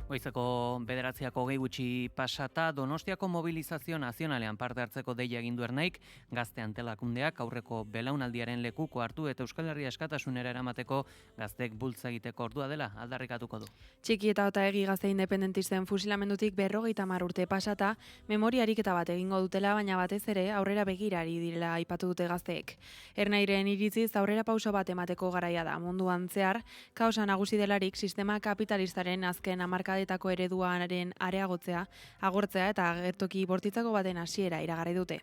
Goizeko 9:08 pasata Donostiako mobilizazio nazionalean parte hartzeko deia egin du Ernaik, gazte antelakundeak aurreko belaunaldiaren lekuko hartu eta Euskal Herria askatasunera eramateko gazteek bultza egiteko ordua dela aldarrikatuko du. Txiki eta Otaegi gazte independentisten fusilamendutik 50 urte pasata, memoria ariketa bat egingo dutela, baina batez ere aurrera begirari direla aipatu dute gazteek. Ernairen iritziz aurrera pauso bat emateko garaia da munduan zehar, kaosa nagusi delarik sistema kapitalistaren azken hamarkadetako ereduaren areagotzea, agortzea eta gertoki bortitzako baten hasiera iragarri dute.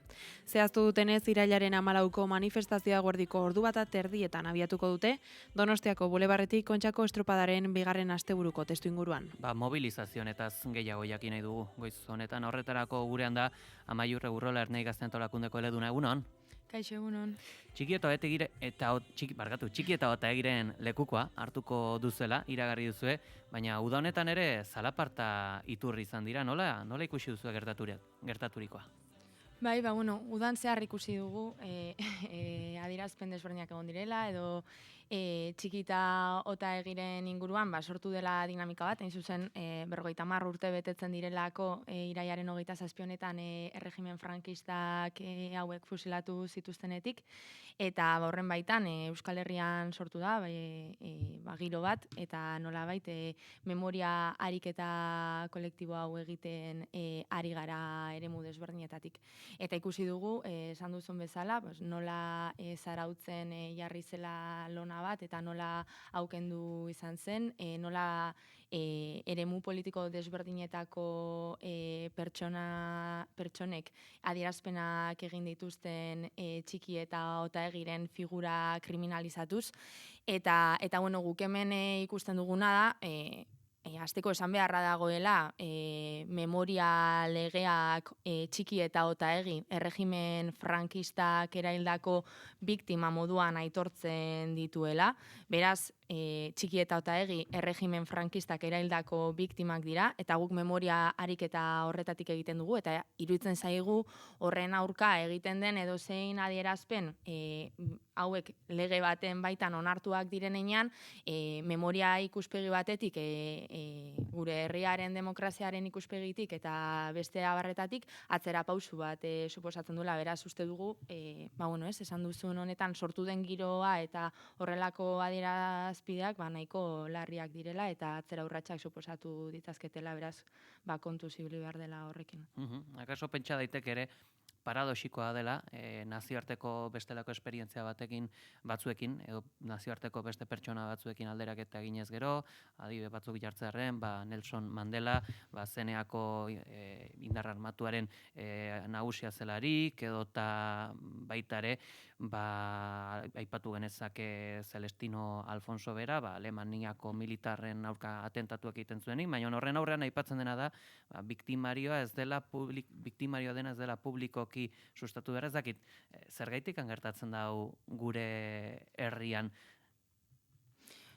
Zehaztu dutenez, irailaren 14ko manifestazioa eguerdiko ordu bat erdietan abiatuko dute, Donostiako bulebarretik Kontxako estropadaren bigarren asteburuko testuinguruan. Mobilizazio honetaz gehiago jakin nahi dugu. Goiz honetan horretarako gurean da Amaiur Egurrola Ernai Gazte Antolakundeko eleduna. Egunon. Kaixo, egunon. Txiki eta Otaegiren lekukoa hartuko duzela iragarri duzue, baina uda honetan ere zalaparta iturri izan dira. Nola ikusi duzue gertaturikoa? Bai, udan zehar ikusi dugu adierazpen desberdinak egon direla, edo Txiki eta Otaegiren inguruan sortu dela dinamika bat, hain zuzen 50 urte betetzen direlako irailaren 27 honetan erregimen frankistak hauek fusilatu zituztenetik, eta horren baitan Euskal Herrian sortu da giro bat, eta nolabait memoria ariketa kolektibo hau egiten ari gara eremu desberdinetatik. Eta ikusi dugu, esan duzun bezala, nola zarautzen jarri zela lona bat, eta nola aukendu izan zen, nola eremu politiko desberdinetako pertsonek adierazpenak egin dituzten Txiki eta Otaegiren figura kriminalizatuz. Eta guk hemen ikusten duguna da, hasteko esan beharra dagoela memoria legeak Txiki eta Otaegi erregimen frankistak eraildako biktima moduan aitortzen dituela. Beraz, Txiki eta Otaegi erregimen frankistak eraildako biktimak dira, eta guk memoria ariketa horretatik egiten dugu, eta iruditzen zaigu horren aurka egiten den edozein adierazpen hauek lege baten baitan onartuak direnean, memoria ikuspegi batetik, gure herriaren demokraziaren ikuspegitik eta beste abarretatik atzera pausu bat suposatzen duela. Beraz, uste dugu, esan duzun honetan sortu den giroa eta horrelako adierazpideak nahiko larriak direla eta atzera urratsak suposatu ditzazketela, beraz, kontu zibili behar dela horrekin. Akaso pentsa daiteke ere, paradoxikoa dela, nazioarteko bestelako esperientzia batzuekin, edo nazioarteko beste pertsona batzuekin alderaketa eginez gero, adibide batzuk jartzearren, Nelson Mandela, zeneako indar armatuaren nagusia zelarik, edota baita ere, aipatu genezake Celestino Alfonso bera, Alemaniako militarren aurka atentatuak egiten zuenik, baina horren aurrean aipatzen dena da, biktimarioa dena ez dela publikoki sustatu behar, ez dakit, zergaitik gertatzen da gure herrian?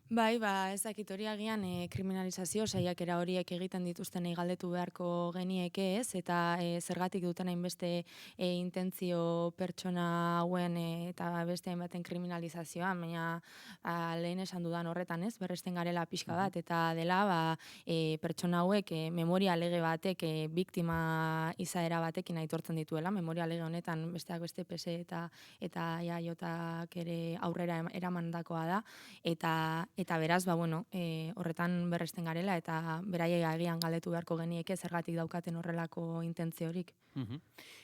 Bai, ez dakit hori agian kriminalizazio saiakera horiek egiten dituztenei galdetu beharko genieke ez, eta zergatik duten hainbeste intentzio pertsona hauen eta beste hainbaten kriminalizazioa, baina lehen esan dudan horretan ez, berresten garela pixka bat, eta dela pertsona hauek memoria lege batek biktima izaera batekin aitortzen dituela, memoria lege honetan besteak beste PSE eta jaiotak ere aurrera eramandakoa da, eta beraz, horretan berresten garela, eta beraiei agian galdetu beharko genieke zergatik daukaten horrelako intentziorik.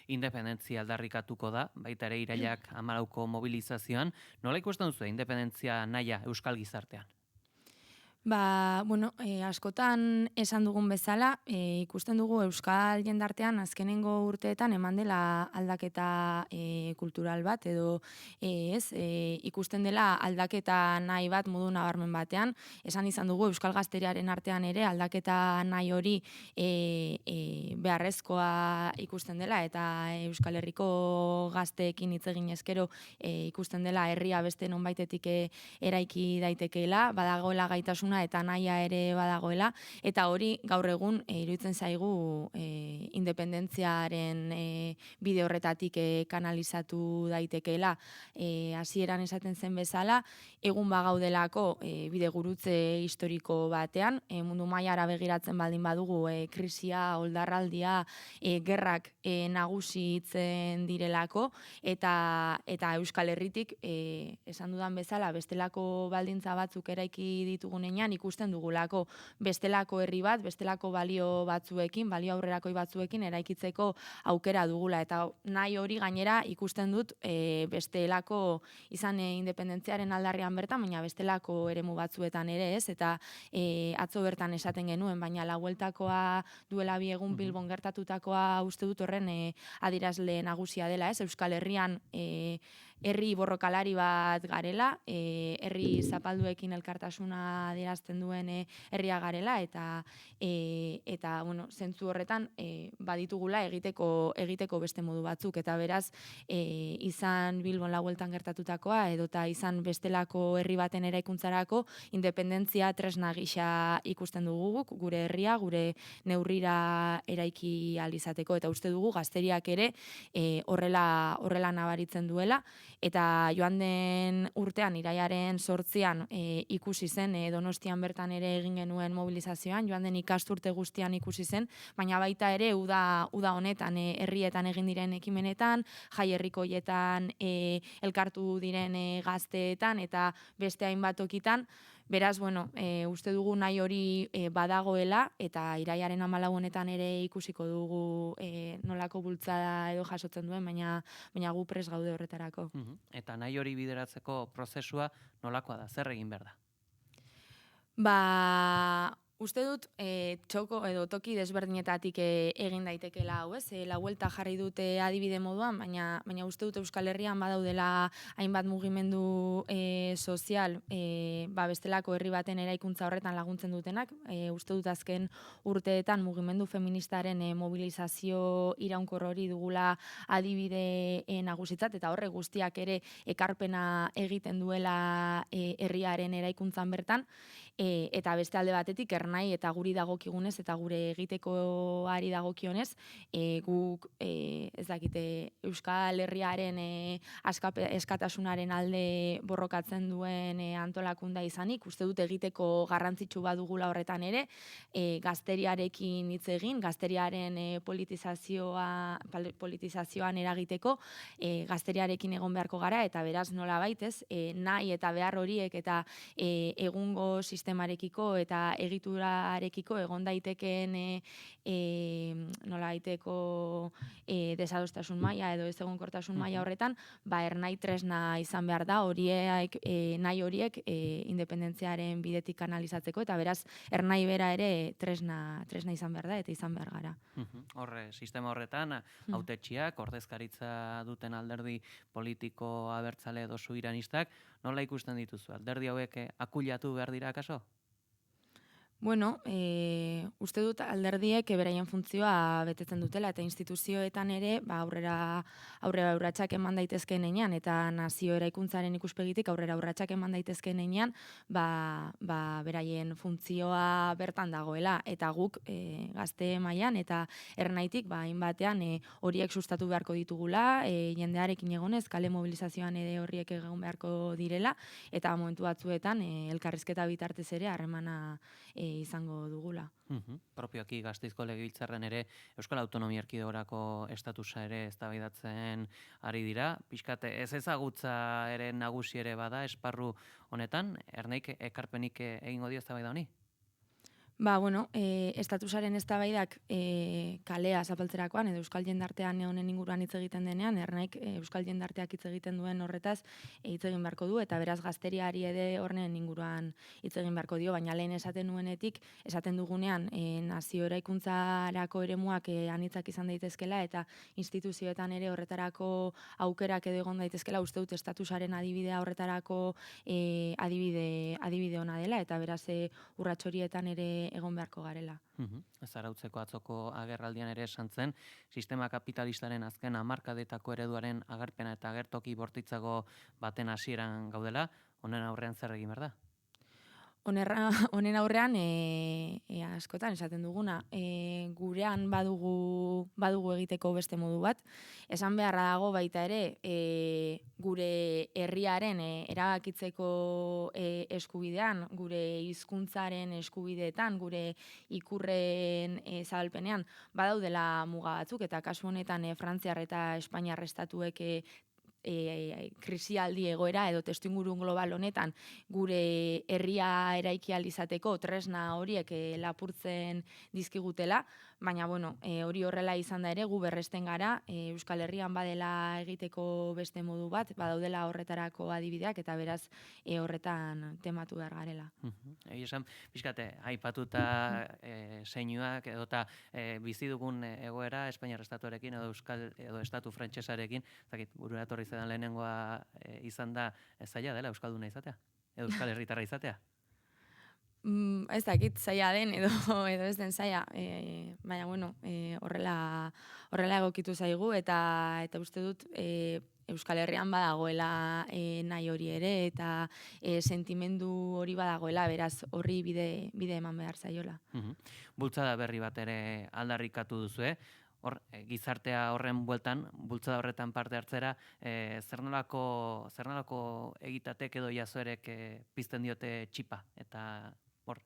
Independentzia aldarrikatuko da, baita ere irailak 14ko mobilizazioan. Nola ikusten duzu independentzia nahia Euskal gizartean? Askotan esan dugun bezala, ikusten dugu Euskal jendartean azkenengo urteetan eman dela aldaketa kultural bat, edo ikusten dela aldaketa nahi bat modu nabarmen batean. Esan izan dugu Euskal gazteriaren artean ere aldaketa nahi hori beharrezkoa ikusten dela, eta Euskal Herriko gazteekin hitz egin ezkero ikusten dela herria beste nonbaitetik eraiki daitekeela, badagoela gaitasuna askatasuna eta nahia ere badagoela, eta hori gaur egun iruditzen zaigu independentziaren bide horretatik kanalizatu daitekeela. Hasieran esaten zen bezala, egun bagaudelako bide gurutze historiko batean, mundu mailara begiratzen baldin badugu krisia, oldarraldia, gerrak nagusitzen direlako, eta Euskal Herritik, esan dudan bezala, bestelako baldintza batzuk eraiki ditugunean ikusten dugulako bestelako herri bat, bestelako balio batzuekin, balio aurrerakoi batzuekin eraikitzeko aukera dugula, eta nahi hori gainera ikusten dut bestelako izan independentziaren aldarrean bertan, baina bestelako eremu batzuetan ere ez, eta atzo bertan esaten genuen, baina la bueltakoa duela bi egun Bilbon gertatutakoa uste dut horren adierazle nagusia dela, ez? Euskal Herrian herri borrokalari bat garela, herri zapalduekin elkartasuna adierazten duen herria garela, eta bueno, zentzu horretan baditugula egiteko beste modu batzuk, eta beraz izan Bilbon la bueltan gertatutakoa, edota izan bestelako herri baten eraikuntzarako independentzia tresna gisa ikusten dugu guk, gure herria, gure neurrira eraiki ahal izateko, eta uste dugu gazteriak ere horrela nabaritzen duela, eta joan den urtean, iraiaren 8an ikusi zen, Donostian bertan ere egin genuen mobilizazioan, joan den ikasturte guztian ikusi zen, baina baita ere uda honetan, herrietan egin diren ekimenetan, jai herrikoietan elkartu diren gazteetan, eta beste hainbat tokitan. Beraz, bueno, uste dugu nahi hori badagoela, eta iraiaren 14 honetan ere ikusiko dugu nolako bultzada edo jasotzen duen, baina gu prest gaude horretarako. Eta nahi hori bideratzeko prozesua nolakoa da, zer egin behar da? Uste dut txoko edo toki desberdinetatik egin daitekeela hau, ez? La vuelta jarri dute adibide moduan, baina uste dut Euskal Herrian badaudela hainbat mugimendu sozial, bestelako herri baten eraikuntza horretan laguntzen dutenak. Uste dut azken urteetan mugimendu feministaren mobilizazio iraunkor hori dugula adibide nagusitzat, eta horre guztiak ere ekarpena egiten duela herriaren eraikuntzan bertan, eta beste alde batetik ernai eta guri dagokigunez eta gure egitekoari dagokionez, guk ez dakite Euskal Herriaren eskatasunaren alde borrokatzen duen antolakunda izanik, uste dut egiteko garrantzitsu badugula horretan ere, gazteriarekin hitz egin, gazteriaren politizazioan eragiteko, gazteriarekin egon beharko gara, eta beraz nola baitez, nahi eta behar horiek eta egungo sistemarekiko eta egiturarekiko egon daitekeen nola baiteko desadostasun maila edo ez egonkortasun maila horretan, ernai tresna izan behar da nahi horiek independentziaren bidetik kanalizatzeko, eta beraz ernai bera ere tresna izan behar da eta izan behar gara. Sistema horretan, hautetxiak, ordezkaritza duten alderdi politiko abertzale edo subiranistak, nola ikusten dituzu? Alderdi hauek akuilatu behar dira akaso? Bueno, uste dut alderdiek beraien funtzioa betetzen dutela, eta instituzioetan ere aurrera urratsak eman daitezkeen heinean, eta nazio eraikuntzaren ikuspegitik aurrera urratsak eman daitezkeen heinean, beraien funtzioa bertan dagoela, eta guk gazte mailan eta ernaitik hainbatean horiek sustatu beharko ditugula, jendearekin egonez, kale mobilizazioan ere horiek egon beharko direla, eta momentu batzuetan elkarrizketa bitartez ere harremana izango dugula. Propioki Gasteizko Legebiltzarren ere Euskal Autonomia Erkidegorako estatusa ere eztabaidatzen ari dira. Pixkat ez ezagutza ere nagusi ere bada esparru honetan, ernaik ekarpenik egingo dio eztabaida honi? Estatusaren eztabaidak kalea zapaltzerakoan edo euskal jendartean honen inguruan hitz egiten denean, ernaik euskal jendarteak hitz egiten duen horretaz hitz egin beharko du, eta beraz gazteriari ere horren inguruan hitz egin beharko dio, baina lehen esaten dugunean nazio eraikuntzarako eremuak anitzak izan daitezkela, eta instituzioetan ere horretarako aukerak edo egon daitezkela, uste dut estatusaren adibidea horretarako adibide ona dela, eta beraz urrats horietan ere egon beharko garela. Zarautzeko atzoko agerraldian ere esan zen, sistema kapitalistaren azken hamarkadetako ereduaren agerpena eta agertoki bortitzago baten hasieran gaudela, honen aurrean zer egin behar da? honen aurrean askotan esaten duguna, gurean badugu egiteko beste modu bat. Esan beharra dago baita ere, gure herriaren erabakitzeko eskubidean, gure hizkuntzaren eskubideetan, gure ikurren zabalpenean badaudela muga batzuk, eta kasu honetan Frantziar eta Espainiar estatuek krisialdi egoera edo testuinguru global honetan gure herria eraiki ahal izateko tresna horiek lapurtzen dizkigutela, baina bueno, hori horrela izan da ere gu berresten gara, Euskal Herrian badela egiteko beste modu bat, badaudela horretarako adibideak eta beraz horretan tematu behar garela. Egia esan, pixkate, aipatuta zeinuak edota bizi dugun egoera Espainiar estatuarekin edo estatu frantsesarekin, zakit, burura etorri zedan lehenengoa izan da zaila dela euskalduna izatea, edo euskal herritarra izatea. Ez dakit zaila den edo ez den zaila, baina bueno, horrela egokitu zaigu eta uste dut Euskal Herrian badagoela nahi hori ere eta sentimendu hori badagoela, beraz horri bide eman behar zaiola. Bultzada berri bat ere aldarrikatu duzue, gizartea horren bueltan, bultzada horretan parte hartzera, zer nolako egitatek edo jazoerek pizten diote txipa eta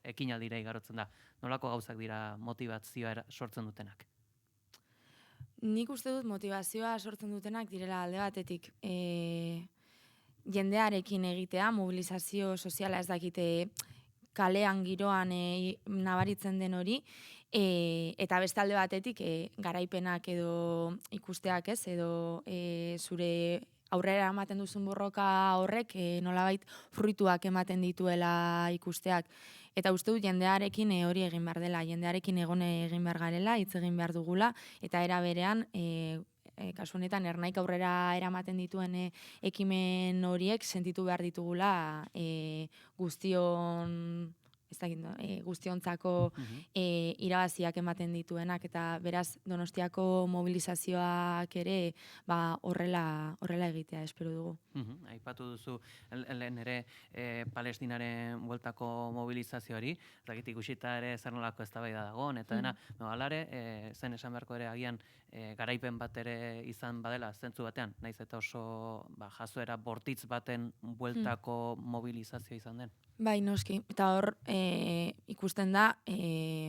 ekinaldira igarotzen da. Nolako gauzak dira motivazioa sortzen dutenak? Nik uste dut motivazioa sortzen dutenak direla alde batetik. Jendearekin egitea, mobilizazio soziala ez dakite kalean giroan nabaritzen den hori, eta beste alde batetik garaipenak edo ikusteak ez, edo zure aurrera ematen duzun borroka horrek nolabait fruituak ematen dituela ikusteak. Eta uste dut jendearekin hori egin behar dela, jendearekin egin behar garela, hitz egin behar dugula, eta era berean, kasu honetan ernaik aurrera eramaten dituen ekimen horiek sentitu behar ditugula guztiontzako irabaziak ematen dituenak, eta beraz Donostiako mobilizazioak ere horrela egitea espero dugu. Aipatu duzu lehen ere Palestinaren bueltako mobilizazioari, zakit ikusita ere zer nolako eztabaida dagoen, eta dena, alare, zen esan beharko ere agian garaipen bat ere izan badela zentzu batean, naiz eta oso jazoera bortitz baten bueltako mobilizazio izan den. Bai, noski. Eta hor ikusten da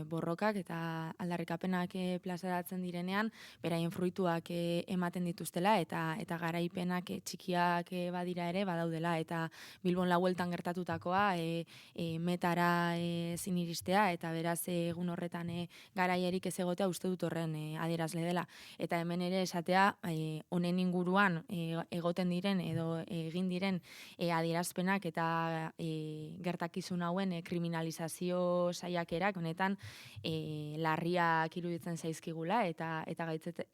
borrokak eta aldarrikapenak plazaratzen direnean, beraien fruituak ematen dituztela eta garaipenak txikiak badira ere badaudela. Eta Bilbon la Bueltan gertatutakoa metara ezin iristea eta beraz egun horretan garaierik ez egotea uste dut horren adierazle dela. Eta hemen ere esatea honen inguruan egoten diren edo egin diren adierazpenak eta gertakizun hauen kriminalizazio saiakerak honetan larriak iruditzen zaizkigula eta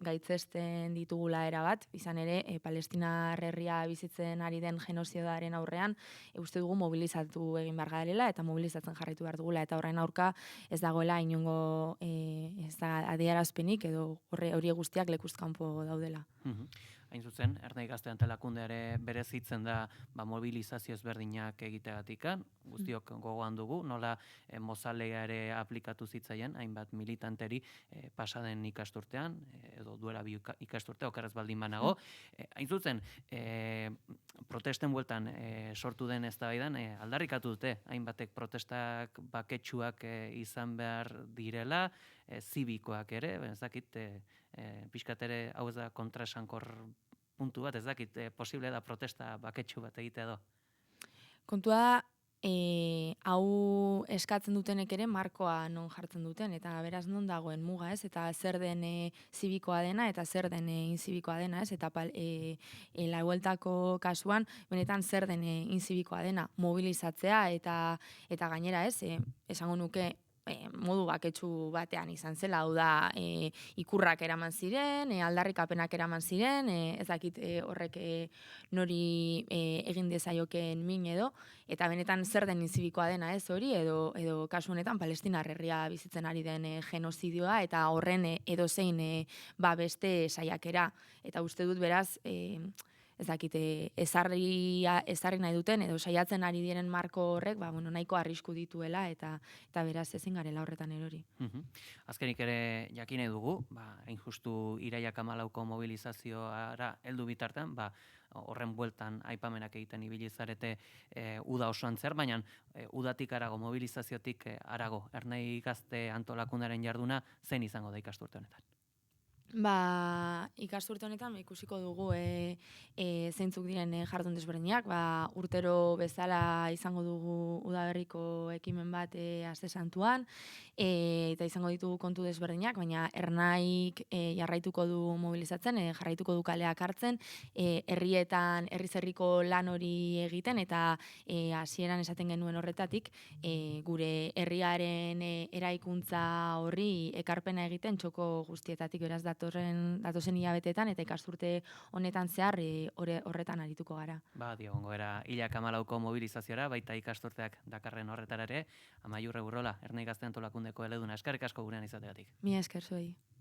gaitzesten ditugula erabat, izan ere Palestinar herria bizitzen ari den genozidioaren aurrean uste dugu mobilizatu egin behar garela eta mobilizatzen jarraitu behar dugula, eta horren aurka ez dagoela inongo adierazpenik edo hori guztiak lekuz kanpo daudela. Hain zuzen, Ernai Gazte Antolakundeare berezitzen da mobilizazio ezberdinak egiteagatik, guztiok gogoan dugu, nola mozalea ere aplikatu zitzaien, hainbat militanteri pasaden ikasturtean, edo duela bi ikasturte, okerrez baldin banago. Hain zuzen, protesten bueltan sortu den eztabaidan aldarrikatu dute, hainbatek protestak baketsuak izan behar direla, zibikoak ere, ez dakit, pixkat ere hau ez da kontraesankor puntu bat, ez dakit, posible da protesta baketsu bat egitea edo? Kontua da, hau eskatzen dutenek ere markoa non jartzen duten, eta beraz non dagoen muga, ez? Eta zer den zibikoa dena, eta zer den inzibikoa dena, ez? Eta la Bueltako kasuan, benetan zer den inzibikoa dena, mobilizatzea, eta gainera, ez? Esango nuke, modu baketsu batean izan zela, hau da ikurrak eraman ziren, aldarrikapenak eraman ziren, ez dakit horrek nori egin dezaiokeen min edo, eta benetan zer den inzibikoa dena ez hori, edo kasu honetan Palestinar herria bizitzen ari den genozidioa, eta horren edozein beste saiakera. Eta uste dut beraz, ez dakite ezarri nahi duten edo saiatzen ari diren marko horrek nahiko arrisku dituela eta beraz ezin garela horretan erori. Azkenik ere jakin nahi dugu, hain justu irailak 14ko mobilizazioara heldu bitartean, horren bueltan aipamenak egiten ibili zarete uda osoan zer, baina udatik harago, mobilizaziotik harago, Ernai Gazte antolakundaren jarduna zein izango da ikasturte honetan? Ikasturte honetan ikusiko dugu zeintzuk diren jardun desberdinak, urtero bezala izango dugu udaberriko ekimen bat aste santuan, eta izango ditugu kontu desberdinak, baina Ernaik jarraituko du mobilizatzen, jarraituko du kaleak hartzen, herrietan herriz-herriko lan hori egiten, eta hasieran esaten genuen horretatik, gure herriaren eraikuntza horri ekarpena egiten txoko guztietatik, beraz datozen hilabetetan eta ikasturte honetan zehar horretan arituko gara. Diogongo era hilak 14ko mobilizaziora, baita ikasturteak dakarren horretara ere, Amaiur Urrola, Ernai Gazte antolakundeko eleduna, eskerrik asko gurean izategatik. Mila esker zuei.